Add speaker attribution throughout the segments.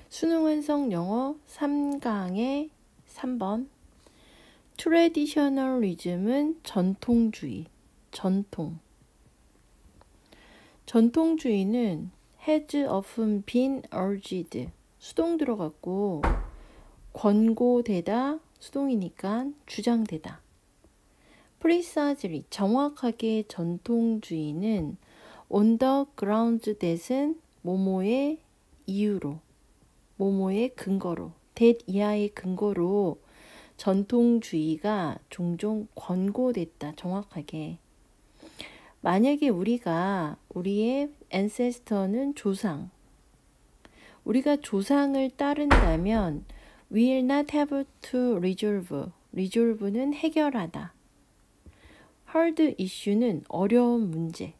Speaker 1: 수능 완성 영어 3강의 3번. 트레디셔널리즘은 전통주의, 전통. 전통주의는 has often been urged, 수동 들어갔고 권고되다, 수동이니까 주장되다. precisely, 정확하게 전통주의는 on the grounds that은 뭐뭐의 이유로, 뭐뭐의 근거로, that 이하의 근거로 전통주의가 종종 권고됐다. 정확하게. 만약에 우리의 ancestor는 조상, 우리가 조상을 따른다면 will not have to resolve는 해결하다. hard issue는 어려운 문제.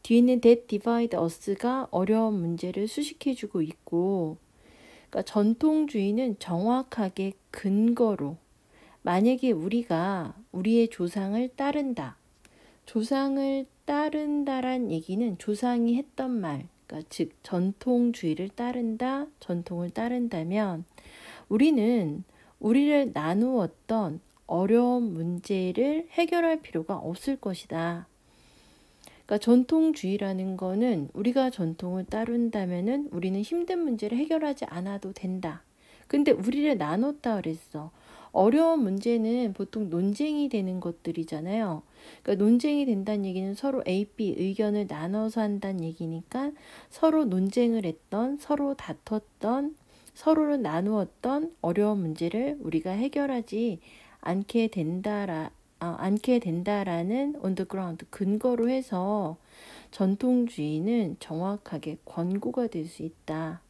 Speaker 1: 뒤에는 that divide us가 어려운 문제를 수식해주고 있고, 그러니까 전통주의는 정확하게 근거로, 만약에 우리가 우리의 조상을 따른다. 조상을 따른다란 얘기는 조상이 했던 말, 그러니까 즉 전통주의를 따른다, 전통을 따른다면 우리는 우리를 나누었던 어려운 문제를 해결할 필요가 없을 것이다. 그러니까 전통주의라는 거는 우리가 전통을 따른다면은 우리는 힘든 문제를 해결하지 않아도 된다. 근데 우리를 나눴다 그랬어. 어려운 문제는 보통 논쟁이 되는 것들이잖아요. 그러니까 논쟁이 된다는 얘기는 서로 A, B 의견을 나눠서 한다는 얘기니까 서로 논쟁을 했던, 서로 다퉜던, 서로를 나누었던 어려운 문제를 우리가 해결하지 않게 된다라는 on the ground, 근거로 해서 전통주의는 정확하게 권고가 될 수 있다.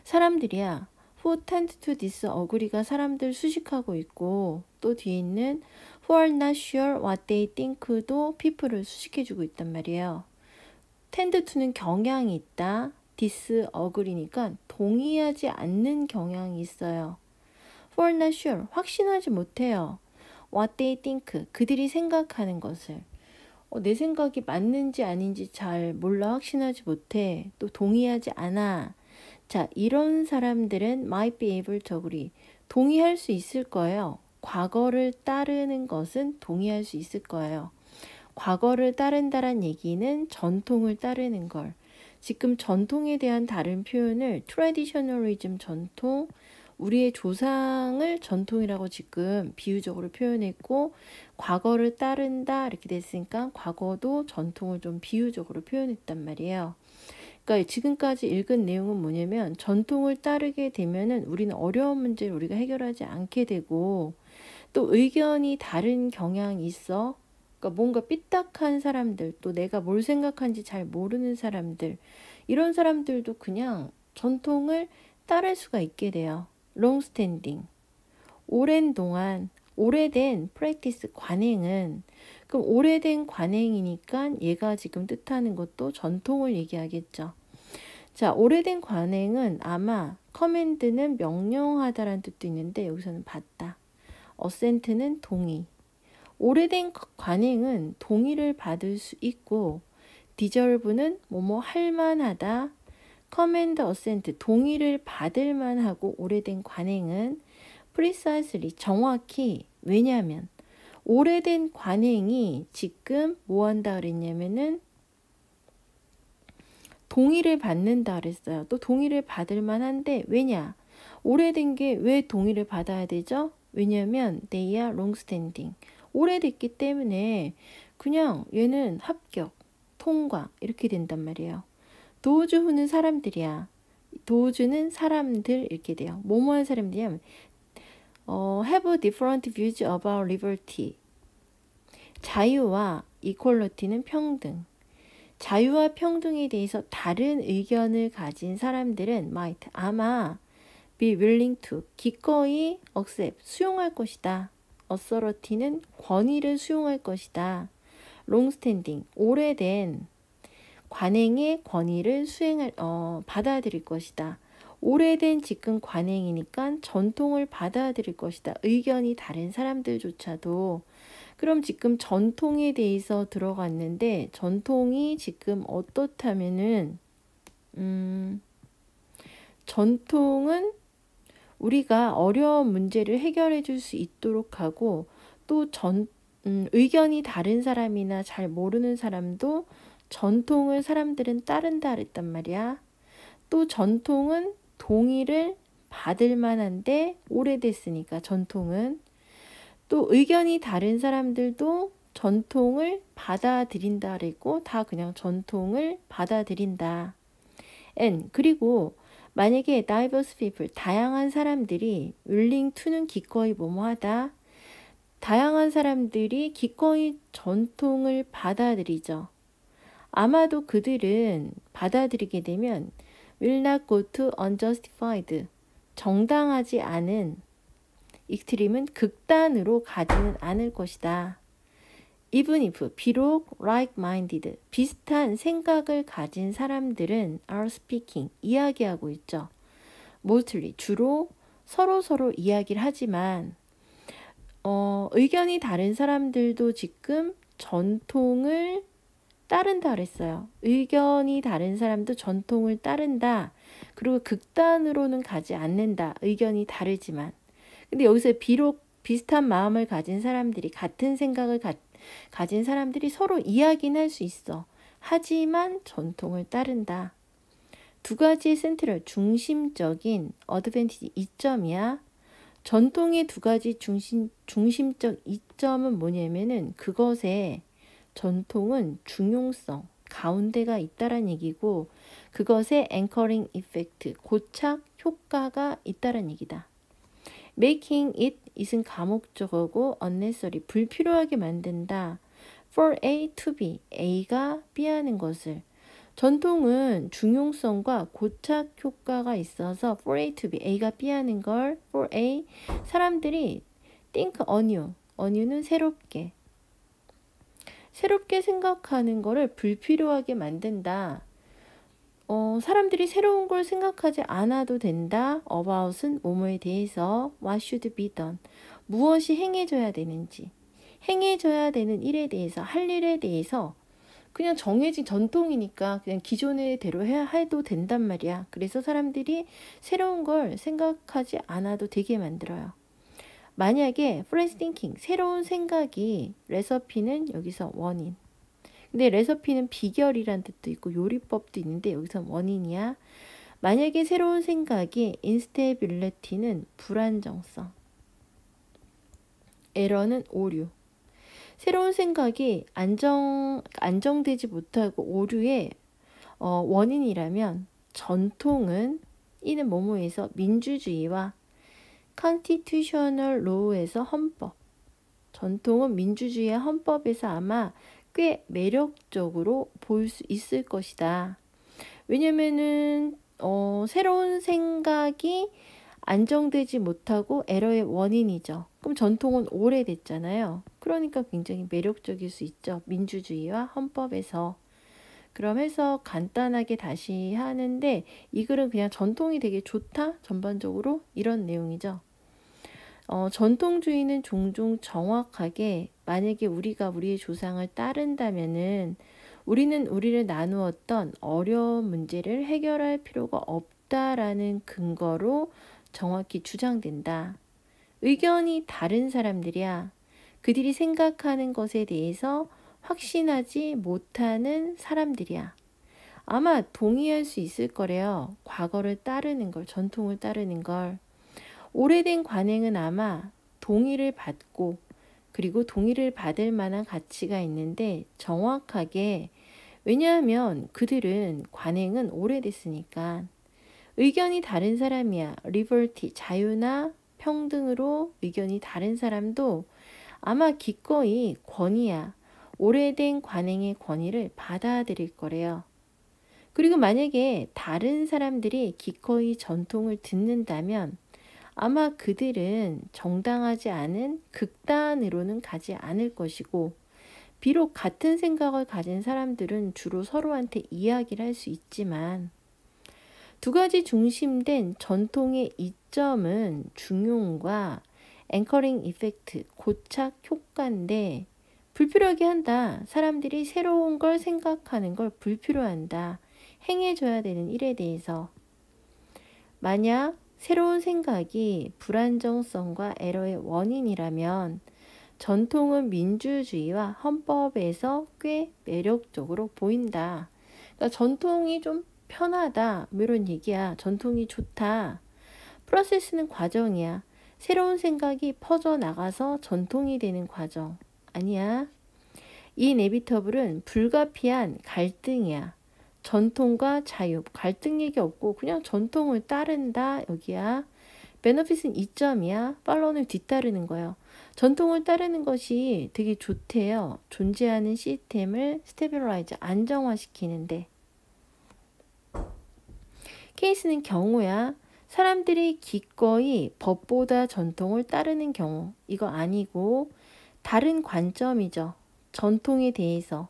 Speaker 1: 사람들이야. who tend to disagree가 사람들 수식하고 있고, 또 뒤에 있는 who are not sure what they think도 people을 수식해주고 있단 말이에요. tend to는 경향이 있다. disagree니까 동의하지 않는 경향이 있어요. who are not sure, 확신하지 못해요. what they think, 그들이 생각하는 것을. 내 생각이 맞는지 아닌지 잘 몰라, 확신하지 못해. 또 동의하지 않아. 자, 이런 사람들은 might be able to agree. 동의할 수 있을 거예요. 과거를 따르는 것은 동의할 수 있을 거예요. 과거를 따른다란 얘기는 전통을 따르는 걸. 지금 전통에 대한 다른 표현을 traditionalism 전통, 우리의 조상을 전통이라고 지금 비유적으로 표현했고, 과거를 따른다 이렇게 됐으니까 과거도 전통을 좀 비유적으로 표현했단 말이에요. 그러니까 지금까지 읽은 내용은 뭐냐면 전통을 따르게 되면은 우리는 어려운 문제를 우리가 해결하지 않게 되고, 또 의견이 다른 경향이 있어. 그러니까 뭔가 삐딱한 사람들, 또 내가 뭘 생각하는지 잘 모르는 사람들, 이런 사람들도 그냥 전통을 따를 수가 있게 돼요. long standing, 오랜 동안, 오래된 practice, 관행은, 그럼 오래된 관행이니까 얘가 지금 뜻하는 것도 전통을 얘기하겠죠. 자, 오래된 관행은 아마 command는 명령하다라는 뜻도 있는데 여기서는 받다. assent는 동의. 오래된 관행은 동의를 받을 수 있고, deserve는 뭐뭐 할 만하다. command, assent, 동의를 받을 만하고 오래된 관행은 precisely, 정확히. 왜냐하면 오래된 관행이 지금 뭐 한다 그랬냐면은 동의를 받는다 그랬어요. 또 동의를 받을 만한데, 왜냐? 오래된 게 왜 동의를 받아야 되죠? 왜냐면 they are long standing, 오래됐기 때문에 그냥 얘는 합격, 통과 이렇게 된단 말이에요. those who는 사람들이야. those는 사람들 이렇게 돼요. 뭐뭐한 사람들이냐면 have different views about liberty, 자유와 equality는 평등. 자유와 평등에 대해서 다른 의견을 가진 사람들은 might, 아마 be willing to, 기꺼이 accept, 수용할 것이다. authority는 권위를 수용할 것이다. long standing, 오래된 관행의 권위를 받아들일 것이다. 오래된 지금 관행이니까 전통을 받아들일 것이다. 의견이 다른 사람들조차도. 그럼 지금 전통에 대해서 들어갔는데 전통이 지금 어떻다면은 전통은 우리가 어려운 문제를 해결해 줄 수 있도록 하고 또 의견이 다른 사람이나 잘 모르는 사람도 전통을 사람들은 따른다 그랬단 말이야. 또 전통은 동의를 받을 만한데 오래됐으니까 전통은 또 의견이 다른 사람들도 전통을 받아들인다 그랬고 다 그냥 전통을 받아들인다. 그리고 만약에 diverse people, 다양한 사람들이 willing to는 기꺼이 뭐뭐하다. 다양한 사람들이 기꺼이 전통을 받아들이죠. 아마도 그들은 받아들이게 되면 will not go to unjustified, 정당하지 않은 익스트림은 극단으로 가지는 않을 것이다. even if, 비록 like-minded, 비슷한 생각을 가진 사람들은 are speaking, 이야기하고 있죠. mostly, 주로 서로 이야기를 하지만 의견이 다른 사람들도 지금 전통을 따른다 그랬어요. 의견이 다른 사람도 전통을 따른다. 그리고 극단으로는 가지 않는다. 의견이 다르지만. 근데 여기서 비록 비슷한 마음을 가진 사람들이 같은 생각을 가진 사람들이 서로 이야기는 할 수 있어. 하지만 전통을 따른다. 두 가지의 센트럴 중심적인 어드밴티지 이점이야. 전통의 두 가지 중심적 이점은 뭐냐면은 그것에 전통은 중용성, 가운데가 있다란 얘기고 그것에 앵커링 이펙트, 고착 효과가 있다란 얘기다. making it은 가목적어고 unnecessary, 불필요하게 만든다. for A to B, A가 B 하는 것을. 전통은 중용성과 고착 효과가 있어서 for A to B, A가 B 하는 걸 for A, 사람들이 think anew, 새롭게 생각하는 거를 불필요하게 만든다. 사람들이 새로운 걸 생각하지 않아도 된다. about은 뭐뭐에 대해서 what should be done, 무엇이 행해져야 되는지, 행해져야 되는 일에 대해서, 할 일에 대해서 그냥 정해진 전통이니까 그냥 기존의 대로 해도 된단 말이야. 그래서 사람들이 새로운 걸 생각하지 않아도 되게 만들어요. 만약에 fresh thinking, 새로운 생각이, 레서피는 여기서 원인. 근데 레서피는 비결이란 뜻도 있고 요리법도 있는데 여기서 원인이야. 만약에 새로운 생각이 instability는 불안정성, 에러는 오류. 새로운 생각이 안정되지 못하고 오류의 원인이라면 전통은 이는 뭐뭐에서 민주주의와 constitutional law에서 헌법, 전통은 민주주의와 헌법에서 아마 꽤 매력적으로 보일 수 있을 것이다. 왜냐면은 새로운 생각이 안정되지 못하고 에러의 원인이죠. 그럼 전통은 오래됐잖아요. 그러니까 굉장히 매력적일 수 있죠. 민주주의와 헌법에서. 그럼 해서 간단하게 다시 하는데 이 글은 그냥 전통이 되게 좋다. 전반적으로 이런 내용이죠. 전통주의는 종종 정확하게 만약에 우리가 우리의 조상을 따른다면은 우리는 우리를 나누었던 어려운 문제를 해결할 필요가 없다라는 근거로 정확히 주장된다. 의견이 다른 사람들이야. 그들이 생각하는 것에 대해서 확신하지 못하는 사람들이야. 아마 동의할 수 있을 거래요. 과거를 따르는 걸, 전통을 따르는 걸. 오래된 관행은 아마 동의를 받고 그리고 동의를 받을 만한 가치가 있는데 정확하게, 왜냐하면 그들은 관행은 오래됐으니까. 의견이 다른 사람이야. 리버티, 자유나 평등으로 의견이 다른 사람도 아마 기꺼이 권위야. 오래된 관행의 권위를 받아들일 거래요. 그리고 만약에 다른 사람들이 기꺼이 전통을 듣는다면 아마 그들은 정당하지 않은 극단으로는 가지 않을 것이고, 비록 같은 생각을 가진 사람들은 주로 서로한테 이야기를 할 수 있지만 두 가지 중심된 전통의 이점은 중용과 앵커링 이펙트, 고착 효과인데 불필요하게 한다. 사람들이 새로운 걸 생각하는 걸 불필요한다. 행해줘야 되는 일에 대해서. 만약 새로운 생각이 불안정성과 에러의 원인이라면 전통은 민주주의와 헌법에서 꽤 매력적으로 보인다. 그러니까 전통이 좀 편하다. 뭐 이런 얘기야. 전통이 좋다. 프로세스는 과정이야. 새로운 생각이 퍼져나가서 전통이 되는 과정. 아니야. 이 네비터블은 불가피한 갈등이야. 전통과 자유, 갈등 얘기 없고 그냥 전통을 따른다 여기야. 베너핏은 이점이야. 팔로우는 뒤따르는 거예요. 전통을 따르는 것이 되게 좋대요. 존재하는 시스템을 스테빌라이즈, 안정화시키는데. 케이스는 경우야. 사람들이 기꺼이 법보다 전통을 따르는 경우. 이거 아니고 다른 관점이죠. 전통에 대해서.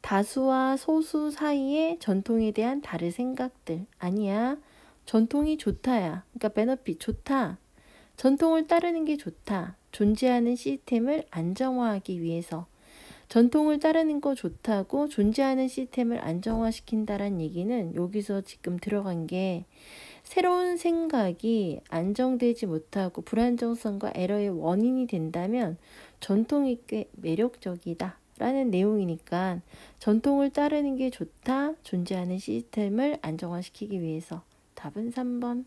Speaker 1: 다수와 소수 사이의 전통에 대한 다른 생각들. 아니야. 전통이 좋다야. 그러니까 베너핏 좋다. 전통을 따르는 게 좋다. 존재하는 시스템을 안정화하기 위해서. 전통을 따르는 거 좋다고 존재하는 시스템을 안정화시킨다란 얘기는 여기서 지금 들어간 게 새로운 생각이 안정되지 못하고 불안정성과 에러의 원인이 된다면 전통이 꽤 매력적이다 라는 내용이니까 전통을 따르는 게 좋다. 존재하는 시스템을 안정화시키기 위해서. 답은 3번.